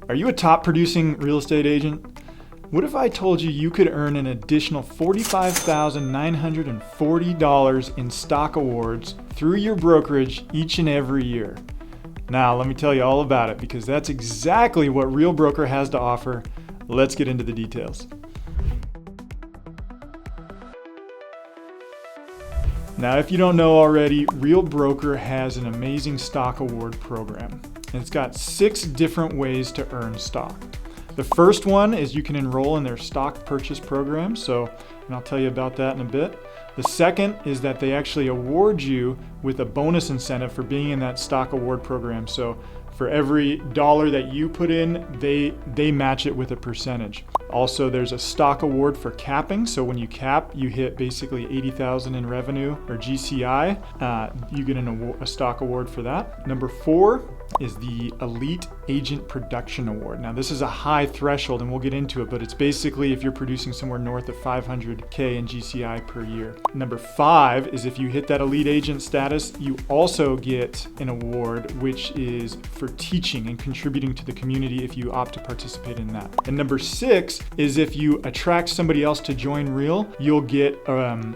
Are you a top producing real estate agent? What if I told you you could earn an additional $45,940 in stock awards through your brokerage each and every year? Now, let me tell you all about it because that's exactly what Real Broker has to offer. Let's get into the details. Now, if you don't know already, Real Broker has an amazing stock award program. And it's got 6 different ways to earn stock. The first one is you can enroll in their stock purchase program, and I'll tell you about that in a bit. The second is that they actually award you with a bonus incentive for being in that stock award program. So for every dollar that you put in, they match it with a percentage. Also, there's a stock award for capping. So when you cap, you hit basically $80,000 in revenue or GCI. You get a stock award for that. Number 4 is the Elite Agent Production Award. Now this is a high threshold and we'll get into it, but it's basically if you're producing somewhere north of $500K in GCI per year. Number 5 is if you hit that Elite Agent status, you also get an award which is for teaching and contributing to the community if you opt to participate in that. And number 6 is if you attract somebody else to join Real, you'll get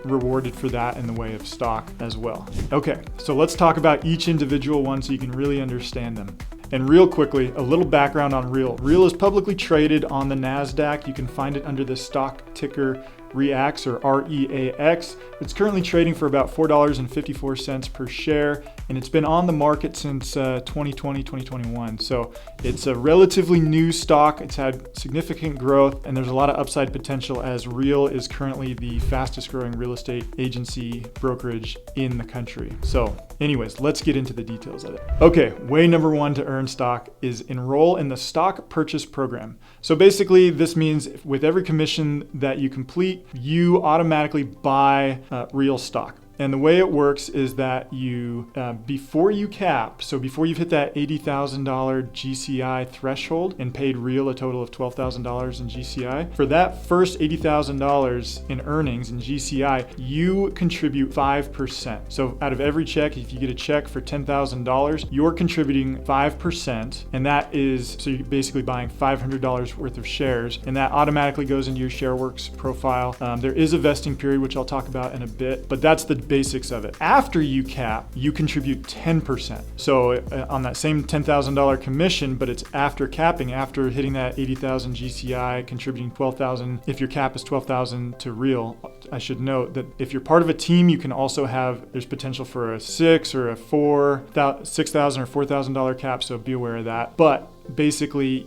rewarded for that in the way of stock as well. Okay, so let's talk about each individual one so you can really understand them. And real quickly, a little background on Real. Real is publicly traded on the NASDAQ. You can find it under the stock ticker REAX or REAX. It's currently trading for about $4.54 per share, and it's been on the market since 2020, 2021. So it's a relatively new stock. It's had significant growth, and there's a lot of upside potential as Real is currently the fastest growing real estate agency brokerage in the country. So anyways, let's get into the details of it. Okay, way number 1 to earn stock is enroll in the stock purchase program. So basically this means with every commission that you complete, you automatically buy Real stock. And the way it works is that you, before you cap, so before you've hit that $80,000 GCI threshold and paid Real a total of $12,000 in GCI, for that first $80,000 in earnings in GCI, you contribute 5%. So out of every check, if you get a check for $10,000, you're contributing 5%. And that is, so you're basically buying $500 worth of shares, and that automatically goes into your ShareWorks profile. There is a vesting period, which I'll talk about in a bit, but that's the basics of it. After you cap, you contribute 10%. So on that same $10,000 commission, but it's after capping, after hitting that 80,000 GCI, contributing 12,000. If your cap is 12,000 to Real, I should note that if you're part of a team, you can also there's potential for a $6,000 or a $6,000 or $4,000 cap. So be aware of that. But basically,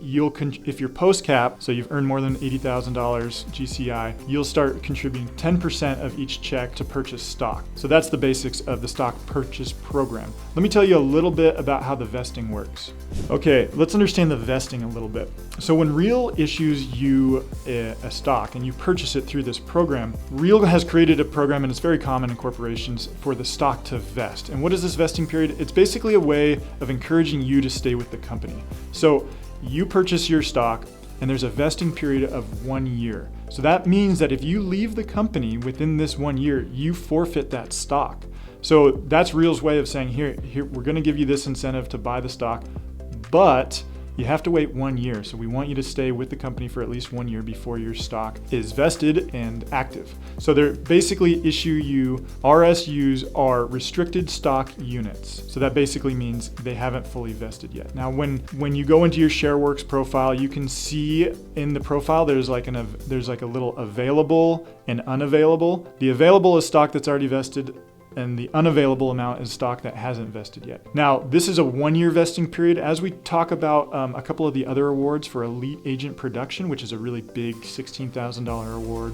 if you're post cap, so you've earned more than $80,000 GCI, you'll start contributing 10% of each check to purchase stock. So that's the basics of the stock purchase program. Let me tell you a little bit about how the vesting works. Okay, let's understand the vesting a little bit. So when Real issues you a stock and you purchase it through this program, Real has created a program, and it's very common in corporations, for the stock to vest. And what is this vesting period? It's basically a way of encouraging you to stay with the company. So you purchase your stock and there's a vesting period of 1 year. So that means that if you leave the company within this 1 year, you forfeit that stock. So that's Real's way of saying, here, we're going to give you this incentive to buy the stock, but you have to wait 1 year. So we want you to stay with the company for at least 1 year before your stock is vested and active. So they basically issue you, RSUs are restricted stock units. So that basically means they haven't fully vested yet. Now, when you go into your ShareWorks profile, you can see in the profile, there's like a little available and unavailable. The available is stock that's already vested, and the unavailable amount is stock that hasn't vested yet. Now, this is a 1 year vesting period. As we talk about a couple of the other awards for Elite Agent Production, which is a really big $16,000 award,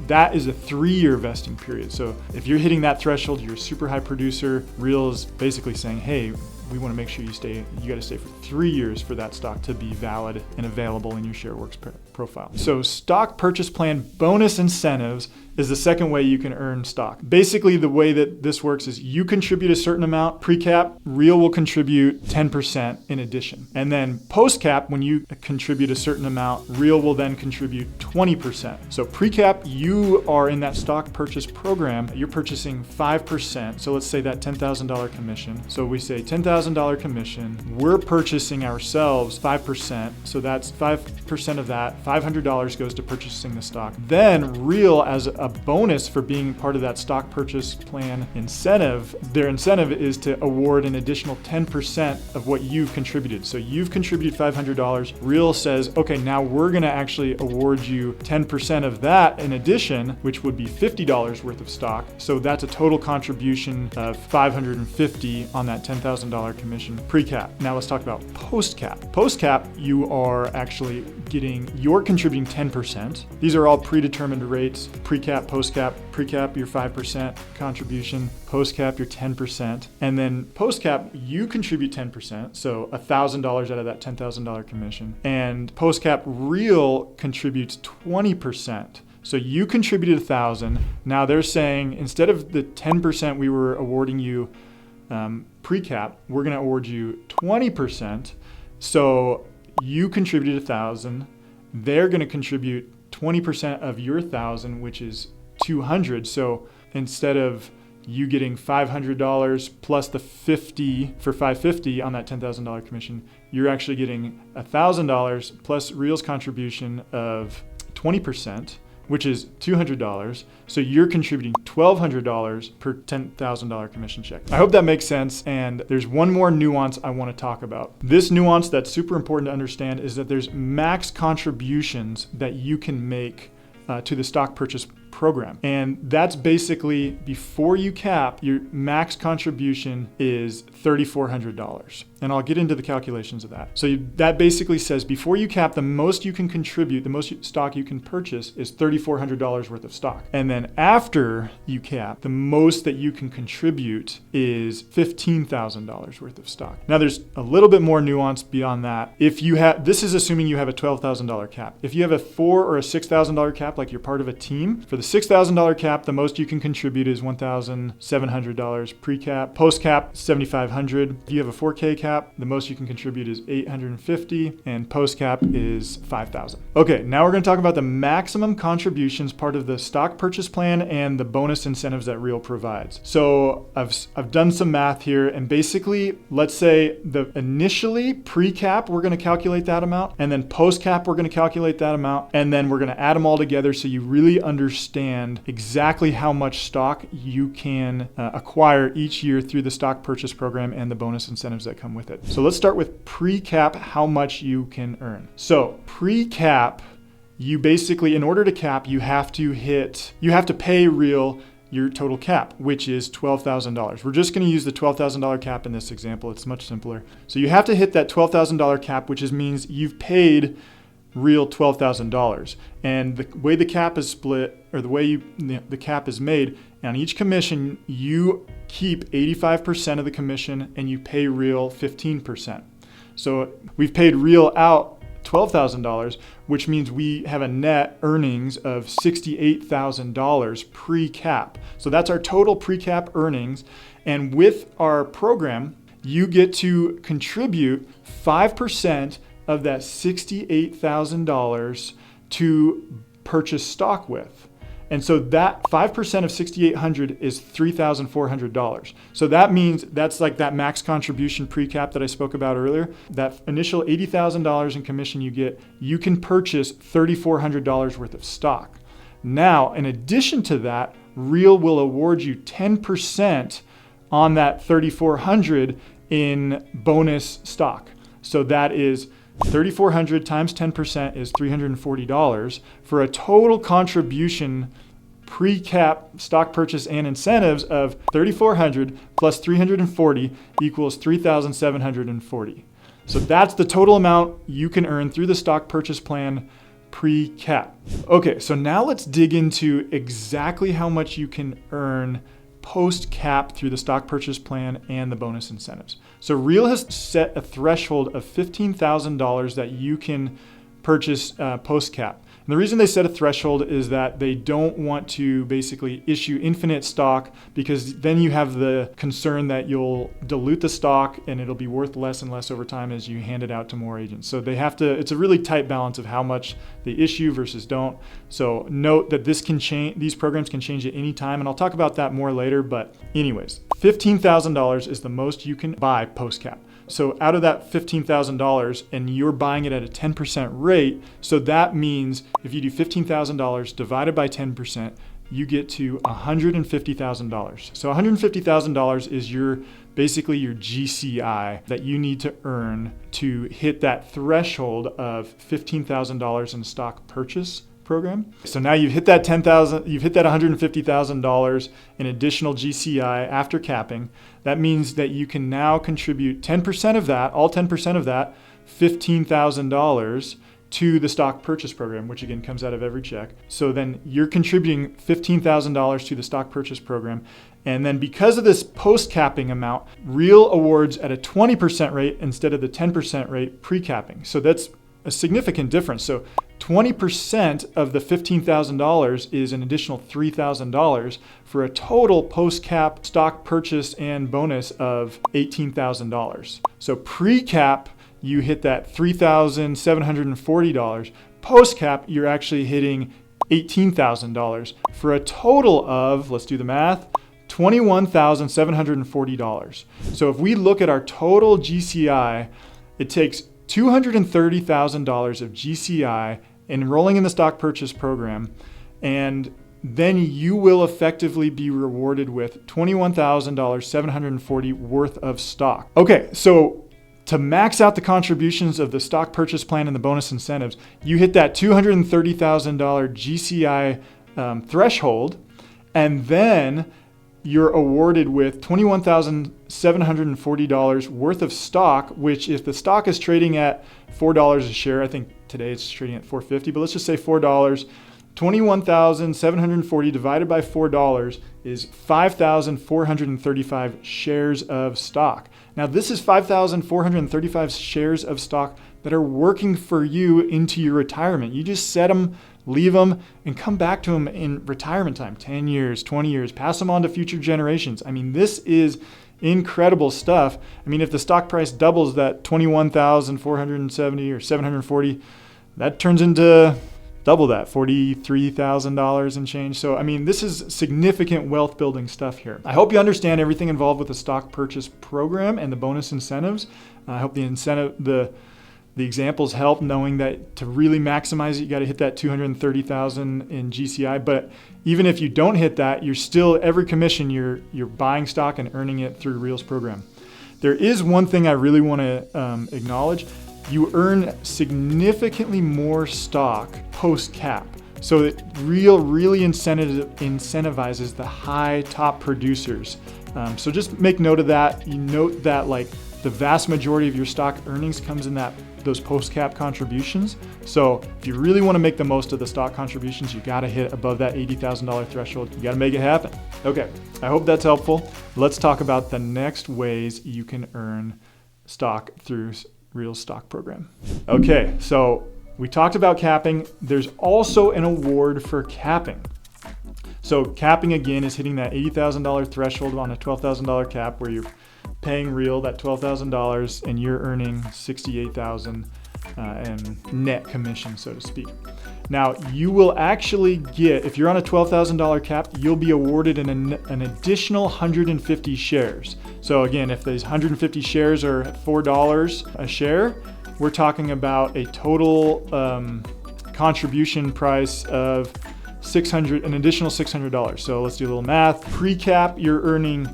that is a 3 year vesting period. So if you're hitting that threshold, you're a super high producer. Real is basically saying, hey, we want to make sure you got to stay for 3 years for that stock to be valid and available in your ShareWorks profile. So stock purchase plan bonus incentives is the second way you can earn stock. Basically, the way that this works is you contribute a certain amount pre-cap, Real will contribute 10% in addition. And then post-cap, when you contribute a certain amount, Real will then contribute 20%. So pre-cap, you are in that stock purchase program, you're purchasing 5%. So let's say that $10,000 commission. So we say $10,000 commission, we're purchasing ourselves 5%. So that's 5% of that, $500 goes to purchasing the stock. Then Real, as a bonus for being part of that stock purchase plan incentive, their incentive is to award an additional 10% of what you've contributed. So you've contributed $500. Real says, okay, now we're going to actually award you 10% of that in addition, which would be $50 worth of stock. So that's a total contribution of $550 on that $10,000 commission pre-cap. Now let's talk about post-cap. Post-cap, you are actually you're contributing 10%. These are all predetermined rates. Pre-cap, post-cap, pre-cap, your 5% contribution, post-cap, your 10%. And then post-cap, you contribute 10%, so $1,000 out of that $10,000 commission. And post-cap, Real contributes 20%. So you contributed $1,000. Now they're saying instead of the 10% we were awarding you pre-cap, we're going to award you 20%. So you contributed $1,000. They're going to contribute 20% of your $1,000, which is $200. So instead of you getting $500 plus the $50 for $550 on that $10,000 commission, you're actually getting $1,000 plus Real's contribution of 20%, which is $200. So you're contributing $1,200 per $10,000 commission check. I hope that makes sense. And there's one more nuance I want to talk about. This nuance that's super important to understand is that there's max contributions that you can make to the stock purchase program. And that's basically before you cap, your max contribution is $3,400. And I'll get into the calculations of that. So that basically says before you cap, the most you can contribute, the most stock you can purchase is $3,400 worth of stock. And then after you cap, the most that you can contribute is $15,000 worth of stock. Now there's a little bit more nuance beyond that. If you have, this is assuming you have a $12,000 cap. If you have a $4,000 or a $6,000 cap, like you're part of a team, for the $6,000 cap, the most you can contribute is $1,700 pre-cap. Post-cap, $7,500. If you have a 4K cap, the most you can contribute is $850, and post-cap is $5,000. Okay, now we're going to talk about the maximum contributions part of the stock purchase plan and the bonus incentives that Real provides. So I've done some math here, and basically, let's say the initially pre-cap, we're going to calculate that amount, and then post-cap, we're going to calculate that amount, and then we're going to add them all together so you really understand exactly how much stock you can acquire each year through the stock purchase program and the bonus incentives that come with it. So let's start with pre-cap, how much you can earn. So pre-cap, you basically, in order to cap, you have to pay Real your total cap, which is $12,000. We're just going to use the $12,000 cap in this example. It's much simpler. So you have to hit that $12,000 cap, which means you've paid Real $12,000. And the way the cap is split, or the way the cap is made, on each commission, you keep 85% of the commission and you pay Real 15%. So we've paid Real out $12,000, which means we have a net earnings of $68,000 pre-cap. So that's our total pre-cap earnings. And with our program, you get to contribute 5% of that $68,000 to purchase stock with. And so that 5% of $6,800 is $3,400. So that means that's like that max contribution pre-cap that I spoke about earlier. That initial $80,000 in commission you get, you can purchase $3,400 worth of stock. Now, in addition to that, Real will award you 10% on that $3,400 in bonus stock. So that is $3,400 times 10% is $340 for a total contribution pre-cap stock purchase and incentives of $3,400 plus 340 equals $3,740. So that's the total amount you can earn through the stock purchase plan pre-cap. Okay, so now let's dig into exactly how much you can earn post-cap through the stock purchase plan and the bonus incentives. So Real has set a threshold of $15,000 that you can purchase post-cap. And the reason they set a threshold is that they don't want to basically issue infinite stock, because then you have the concern that you'll dilute the stock and it'll be worth less and less over time as you hand it out to more agents. So they have to, it's a really tight balance of how much they issue versus don't. So note that this can change, these programs can change at any time, and I'll talk about that more later. But anyways, $15,000 is the most you can buy post-cap. So out of that $15,000, and you're buying it at a 10% rate, so that means if you do $15,000 divided by 10%, you get to $150,000. So $150,000 is basically your GCI that you need to earn to hit that threshold of $15,000 in stock purchase program. So now you've hit that $150,000 in additional GCI after capping. That means that you can now contribute 10% of that, all 10% of that, $15,000 to the stock purchase program, which again comes out of every check. So then you're contributing $15,000 to the stock purchase program. And then because of this post-capping amount, Real awards at a 20% rate instead of the 10% rate pre-capping. So that's a significant difference. So 20% of the $15,000 is an additional $3,000 for a total post-cap stock purchase and bonus of $18,000. So pre-cap, you hit that $3,740. Post-cap, you're actually hitting $18,000 for a total of, let's do the math, $21,740. So if we look at our total GCI, it takes $230,000 of GCI enrolling in the stock purchase program, and then you will effectively be rewarded with $21,740 worth of stock. Okay, so to max out the contributions of the stock purchase plan and the bonus incentives, you hit that $230,000 GCI threshold, and then you're awarded with $21,740 worth of stock, which if the stock is trading at $4 a share, I think today it's trading at $4.50, but let's just say $4, $21,740 divided by $4 is 5,435 shares of stock. Now this is 5,435 shares of stock that are working for you into your retirement. You just set them, leave them, and come back to them in retirement time, 10 years, 20 years, pass them on to future generations. I mean, this is incredible stuff. I mean, if the stock price doubles that 21,470 or 740, that turns into double that, $43,000 and change. So, I mean, this is significant wealth building stuff here. I hope you understand everything involved with the stock purchase program and the bonus incentives. I hope the examples help, knowing that to really maximize it, you got to hit that $230,000 in GCI. But even if you don't hit that, you're still, every commission, you're buying stock and earning it through Real's program. There is one thing I really want to acknowledge. You earn significantly more stock post-cap. So it really incentivizes the high top producers. So just make note of that. You note that like the vast majority of your stock earnings comes in those post-cap contributions. So if you really want to make the most of the stock contributions, you got to hit above that $80,000 threshold. You got to make it happen. Okay, I hope that's helpful. Let's talk about the next ways you can earn stock through Real's stock program. Okay, so we talked about capping. There's also an award for capping. So capping again is hitting that $80,000 threshold on a $12,000 cap, where you're paying Real that $12,000 and you're earning $68,000 and net commission, so to speak. Now you will actually get, if you're on a $12,000 cap, you'll be awarded an additional 150 shares. So again, if these 150 shares are at $4 a share, we're talking about a total contribution price of an additional $600. So let's do a little math. Pre-cap, you're earning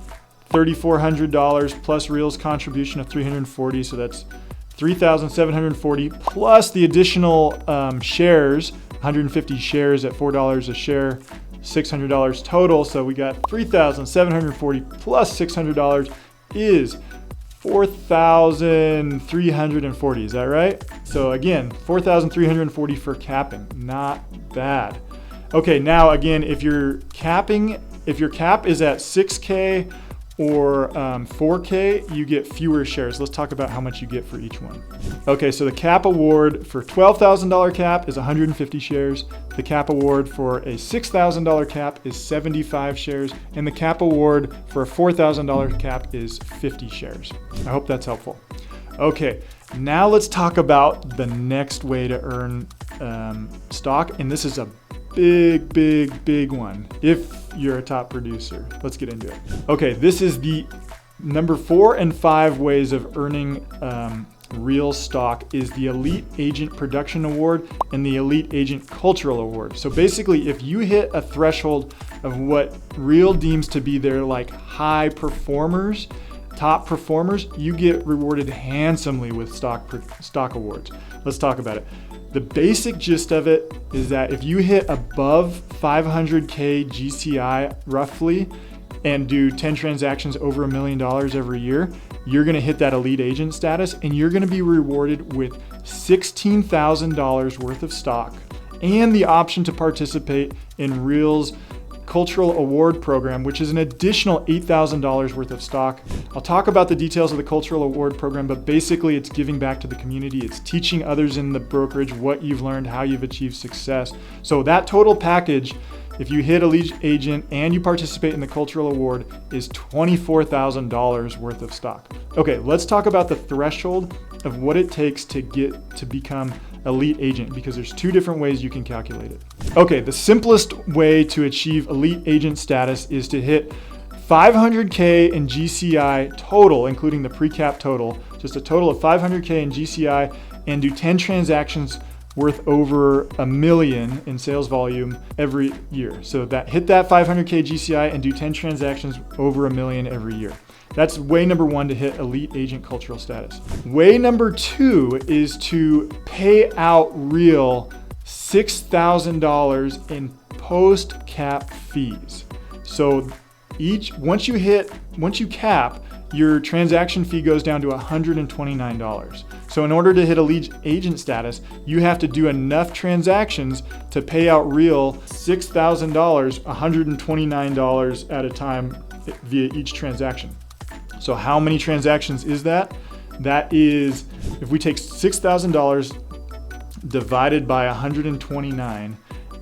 $3,400 plus Real's contribution of $340, so that's $3,740 plus the additional shares, 150 shares at $4 a share, $600 total. So we got $3,740 plus $600 is $4,340. Is that right? So again, $4,340 for capping. Not bad. Okay, now again, if your cap is at $6K or 4K, you get fewer shares. Let's talk about how much you get for each one. Okay, so the cap award for $12,000 cap is 150 shares. The cap award for a $6,000 cap is 75 shares. And the cap award for a $4,000 cap is 50 shares. I hope that's helpful. Okay, now let's talk about the next way to earn stock. And this is a big one if you're a top producer. Let's get into it. Okay, this is the number 4 and 5 ways of earning real stock is the Elite Agent Production Award and the Elite Agent Cultural Award. So basically, if you hit a threshold of what Real deems to be their like high performers, top performers, you get rewarded handsomely with stock awards. Let's talk about it. The basic gist of it is that if you hit above 500K GCI roughly and do 10 transactions over $1 million every year, you're gonna hit that elite agent status and you're gonna be rewarded with $16,000 worth of stock and the option to participate in Real's Cultural Award Program, which is an additional $8,000 worth of stock. I'll talk about the details of the Cultural Award Program, but basically it's giving back to the community. It's teaching others in the brokerage what you've learned, how you've achieved success. So that total package, if you hit Elite Agent and you participate in the Cultural Award, is $24,000 worth of stock. Okay, let's talk about the threshold of what it takes to get to become Elite Agent, because there's 2 different ways you can calculate it. Okay, the simplest way to achieve Elite Agent status is to hit 500K in GCI total, including the pre-cap total, just a total of 500K in GCI, and do 10 transactions worth over $1 million in sales volume every year. So that hit that 500K GCI and do 10 transactions over $1 million every year. That's way number 1 to hit Elite Agent Cultural status. Way number 2 is to pay out Real $6,000 in post-cap fees. So once you cap, your transaction fee goes down to $129. So in order to hit Elite Agent status, you have to do enough transactions to pay out Real $6,000, $129 at a time via each transaction. So how many transactions is that? That is, if we take $6,000 divided by 129,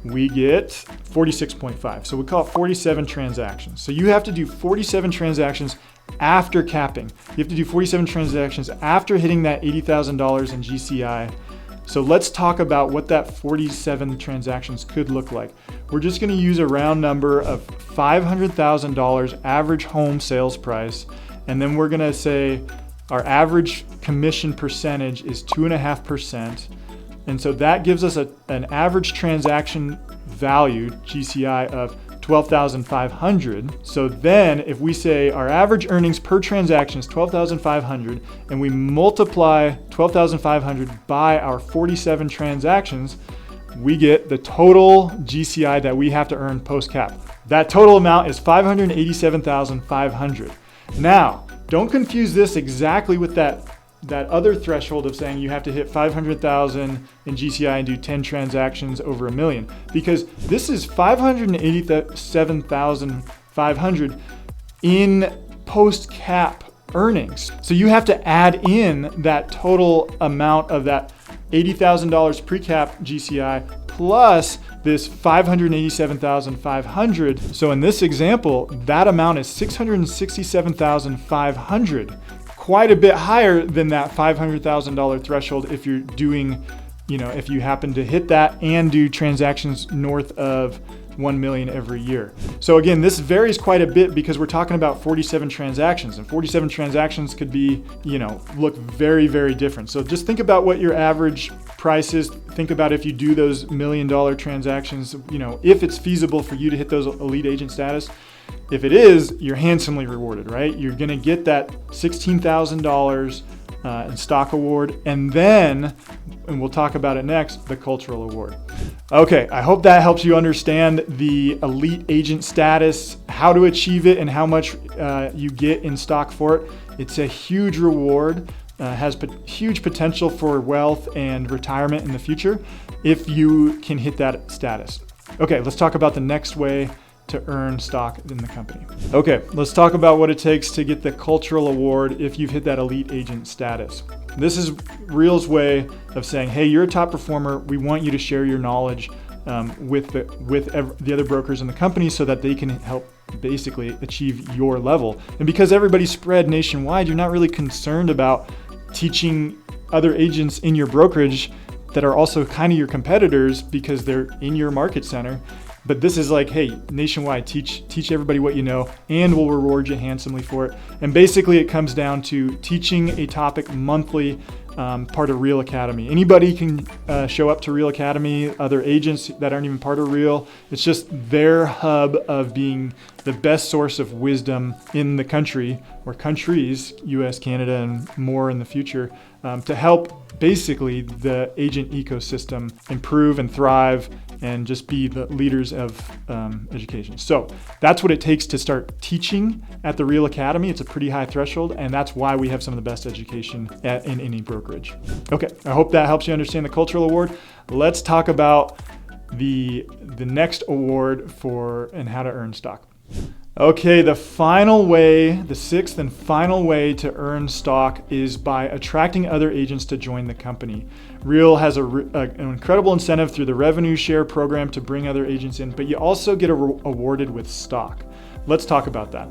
we get 46.5. So we call it 47 transactions. So you have to do 47 transactions after capping. You have to do 47 transactions after hitting that $80,000 in GCI. So let's talk about what that 47 transactions could look like. We're just gonna use a round number of $500,000 average home sales price. And then we're gonna say our average commission percentage is 2.5%. And so that gives us an average transaction value, GCI, of $12,500. So then if we say our average earnings per transaction is $12,500 and we multiply $12,500 by our 47 transactions, we get the total GCI that we have to earn post-cap. That total amount is $587,500. Now, don't confuse this exactly with that other threshold of saying you have to hit 500,000 in GCI and do 10 transactions over $1 million, because this is 587,500 in post-cap earnings. So you have to add in that total amount of that $80,000 pre-cap GCI plus this 587,500. So in this example, that amount is 667,500. Quite a bit higher than that $500,000 threshold if you're doing, if you happen to hit that and do transactions north of 1 million every year. So again, this varies quite a bit because we're talking about 47 transactions, and 47 transactions could be, look very, very different. So just think about what your average price is. Think about if you do those $1 million transactions, if it's feasible for you to hit those Elite Agent status. If it is, you're handsomely rewarded, right? You're gonna get that $16,000 in stock award, and then, and we'll talk about it next, the Cultural Award. Okay, I hope that helps you understand the Elite Agent status, how to achieve it, and how much you get in stock for it. It's a huge reward, has huge potential for wealth and retirement in the future if you can hit that status. Okay, let's talk about the next way to earn stock in the company. Okay, let's talk about what it takes to get the cultural award if you've hit that elite agent status. This is Real's way of saying, hey, you're a top performer. We want you to share your knowledge with the other brokers in the company so that they can help basically achieve your level. And because everybody's spread nationwide, you're not really concerned about teaching other agents in your brokerage that are also kind of your competitors because they're in your market center. But this is like, hey, nationwide, teach everybody what you know, and we'll reward you handsomely for it. And basically it comes down to teaching a topic monthly, part of Real Academy. Anybody can show up to Real Academy, other agents that aren't even part of Real. It's just their hub of being the best source of wisdom in the country, or countries, US, Canada, and more in the future, to help basically the agent ecosystem improve and thrive and just be the leaders of education. So that's what it takes to start teaching at the Real Academy. It's a pretty high threshold, and that's why we have some of the best education in any brokerage. Okay, I hope that helps you understand the Cultural Award. Let's talk about the next award for and how to earn stock. Okay, the sixth and final way to earn stock is by attracting other agents to join the company. Real has an incredible incentive through the revenue share program to bring other agents in, but you also get awarded with stock. Let's talk about that.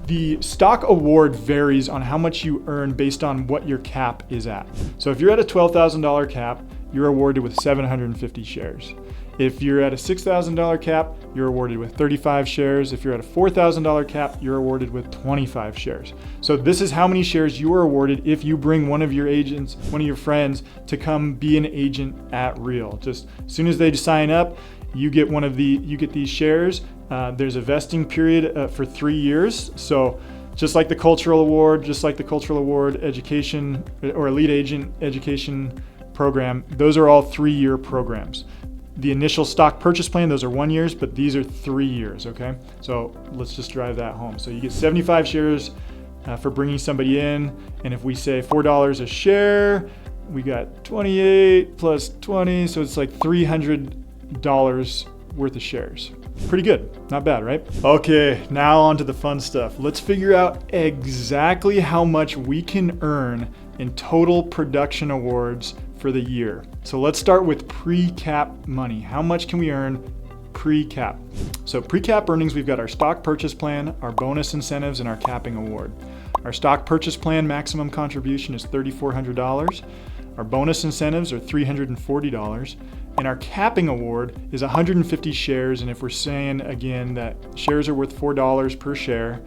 The stock award varies on how much you earn based on what your cap is at. So if you're at a $12,000 cap, you're awarded with 750 shares. If you're at a $6,000 cap, you're awarded with 35 shares. If you're at a $4,000 cap, you're awarded with 25 shares. So this is how many shares you are awarded if you bring one of your agents, one of your friends, to come be an agent at Real. Just as soon as they sign up, you get these shares. There's a vesting period for 3 years. So just like the Cultural Award education or Elite Agent education program, those are all 3-year programs. The initial stock purchase plan, those are 1 year, but these are 3 years, okay? So let's just drive that home. So you get 75 shares for bringing somebody in, and if we say $4 a share, we got 28 plus 20, so it's like $300 worth of shares. Pretty good, not bad, right? Okay, now on to the fun stuff. Let's figure out exactly how much we can earn in total production awards for the year. So let's start with pre-cap money. How much can we earn pre-cap? So pre-cap earnings, we've got our stock purchase plan, our bonus incentives, and our capping award. Our stock purchase plan maximum contribution is $3,400. Our bonus incentives are $340. And our capping award is 150 shares. And if we're saying again that shares are worth $4 per share,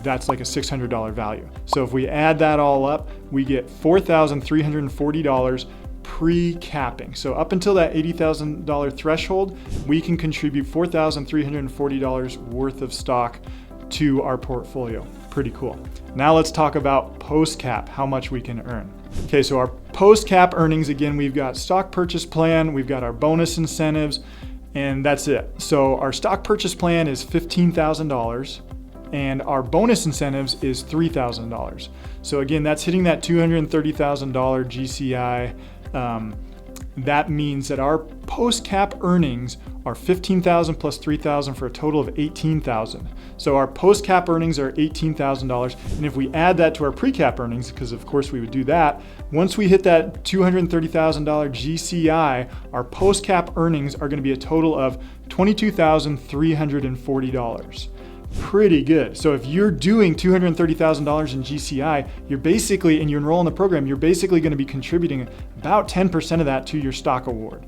that's like a $600 value. So if we add that all up, we get $4,340 pre-capping. So up until that $80,000 threshold, we can contribute $4,340 worth of stock to our portfolio. Pretty cool. Now let's talk about post-cap, how much we can earn. Okay, so our post-cap earnings, again, we've got stock purchase plan, we've got our bonus incentives, and that's it. So our stock purchase plan is $15,000. And our bonus incentives is $3,000. So again, that's hitting that $230,000 GCI. That means that our post-cap earnings are $15,000 plus $3,000 for a total of $18,000. So our post-cap earnings are $18,000. And if we add that to our pre-cap earnings, because of course we would do that, once we hit that $230,000 GCI, our post-cap earnings are going to be a total of $22,340. Pretty good. So if you're doing $230,000 in GCI, you're basically, and you enroll in the program, you're basically going to be contributing about 10% of that to your stock award.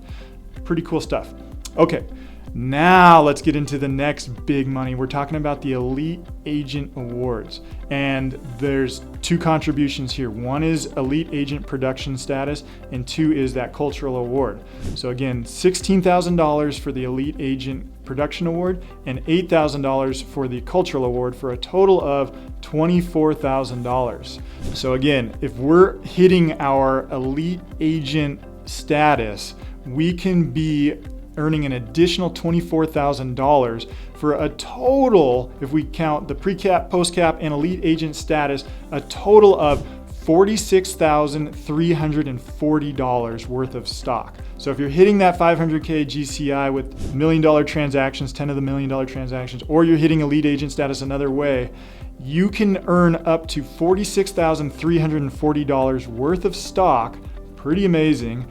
Pretty cool stuff. Okay, now let's get into the next big money. We're talking about the Elite Agent Awards. And there's 2 contributions here. One is Elite Agent Production Status, and 2 is that Cultural Award. So again, $16,000 for the Elite Agent Production Award and $8,000 for the Cultural Award for a total of $24,000. So again, if we're hitting our Elite Agent status, we can be earning an additional $24,000 for a total, if we count the pre-cap, post-cap, and Elite Agent status, a total of $46,340 worth of stock. So if you're hitting that 500K GCI with $1 million transactions, 10 of the $1 million transactions, or you're hitting elite agent status another way, you can earn up to $46,340 worth of stock. Pretty amazing.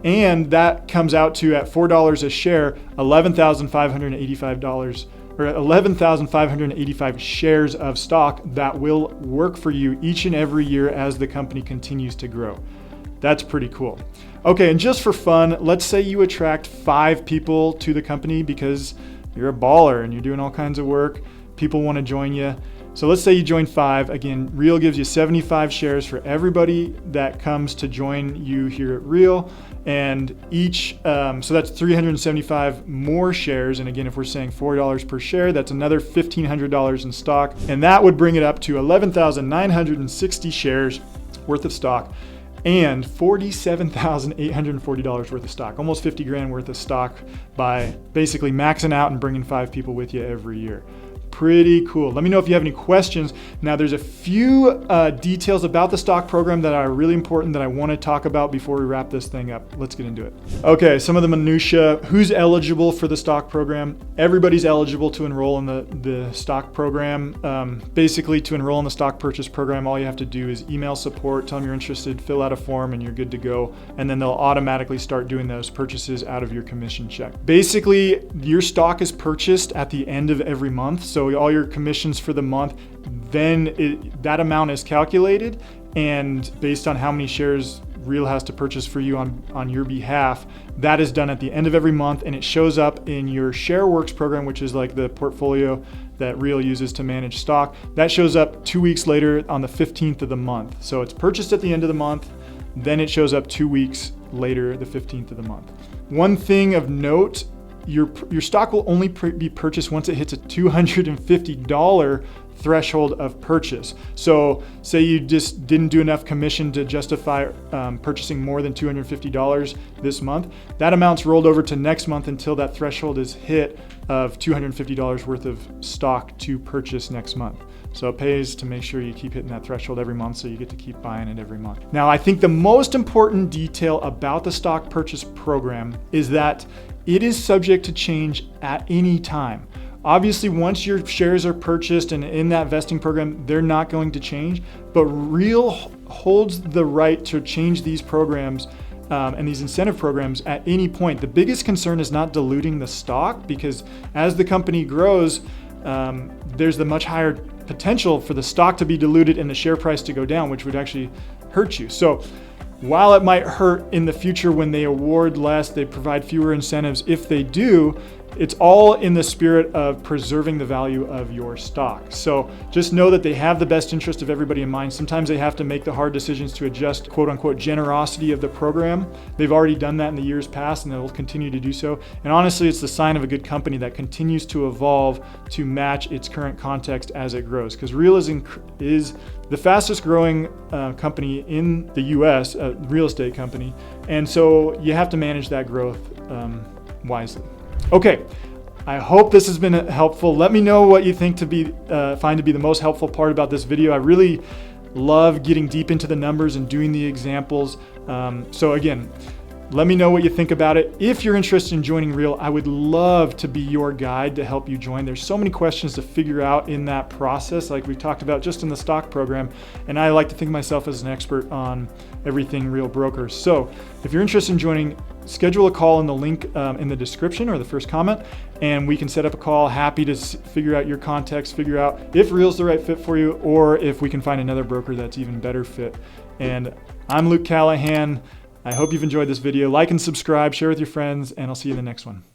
And that comes out to, at $4 a share, $11,585 or 11,585 shares of stock that will work for you each and every year as the company continues to grow. That's pretty cool. Okay, and just for fun, let's say you attract 5 people to the company because you're a baller and you're doing all kinds of work. People want to join you. So let's say you join 5. Again, Real gives you 75 shares for everybody that comes to join you here at Real. And each, so that's 375 more shares. And again, if we're saying $4 per share, that's another $1,500 in stock. And that would bring it up to 11,960 shares worth of stock and $47,840 worth of stock, almost 50 grand worth of stock by basically maxing out and bringing 5 people with you every year. Pretty cool. Let me know if you have any questions. Now, there's a few details about the stock program that are really important that I want to talk about before we wrap this thing up. Let's get into it. Okay, some of the minutia. Who's eligible for the stock program? Everybody's eligible to enroll in the stock program. Basically, to enroll in the stock purchase program, all you have to do is email support, tell them you're interested, fill out a form, and you're good to go. And then they'll automatically start doing those purchases out of your commission check. Basically, your stock is purchased at the end of every month. So all your commissions for the month, then that amount is calculated, and based on how many shares Real has to purchase for you on your behalf, that is done at the end of every month, and it shows up in your ShareWorks program, which is like the portfolio that Real uses to manage stock. That shows up 2 weeks later on the 15th of the month. So it's purchased at the end of the month, then it shows up 2 weeks later, the 15th of the month. One thing of note, your stock will only be purchased once it hits a $250 threshold of purchase. So say you just didn't do enough commission to justify purchasing more than $250 this month, that amount's rolled over to next month until that threshold is hit of $250 worth of stock to purchase next month. So it pays to make sure you keep hitting that threshold every month so you get to keep buying it every month. Now, I think the most important detail about the stock purchase program is that it is subject to change at any time. Obviously, once your shares are purchased and in that vesting program, they're not going to change, but Real holds the right to change these programs and these incentive programs at any point. The biggest concern is not diluting the stock, because as the company grows, there's the much higher potential for the stock to be diluted and the share price to go down, which would actually hurt you. So while it might hurt in the future when they award less, they provide fewer incentives. If they do, it's all in the spirit of preserving the value of your stock. So just know that they have the best interest of everybody in mind. Sometimes they have to make the hard decisions to adjust, quote unquote, generosity of the program. They've already done that in the years past, and they'll continue to do so. And honestly, it's the sign of a good company that continues to evolve to match its current context as it grows. Because Real is the fastest growing company in the US, a real estate company. And so you have to manage that growth wisely. Okay, I hope this has been helpful. Let me know what you think find to be the most helpful part about this video. I really love getting deep into the numbers and doing the examples. So again, let me know what you think about it. If you're interested in joining Real, I would love to be your guide to help you join. There's so many questions to figure out in that process, like we talked about just in the stock program. And I like to think of myself as an expert on everything Real Brokers. So if you're interested in joining, schedule a call in the link in the description or the first comment, and we can set up a call. Happy to figure out your context, figure out if Real's the right fit for you, or if we can find another broker that's even better fit. And I'm Luke Callahan. I hope you've enjoyed this video. Like and subscribe, share with your friends, and I'll see you in the next one.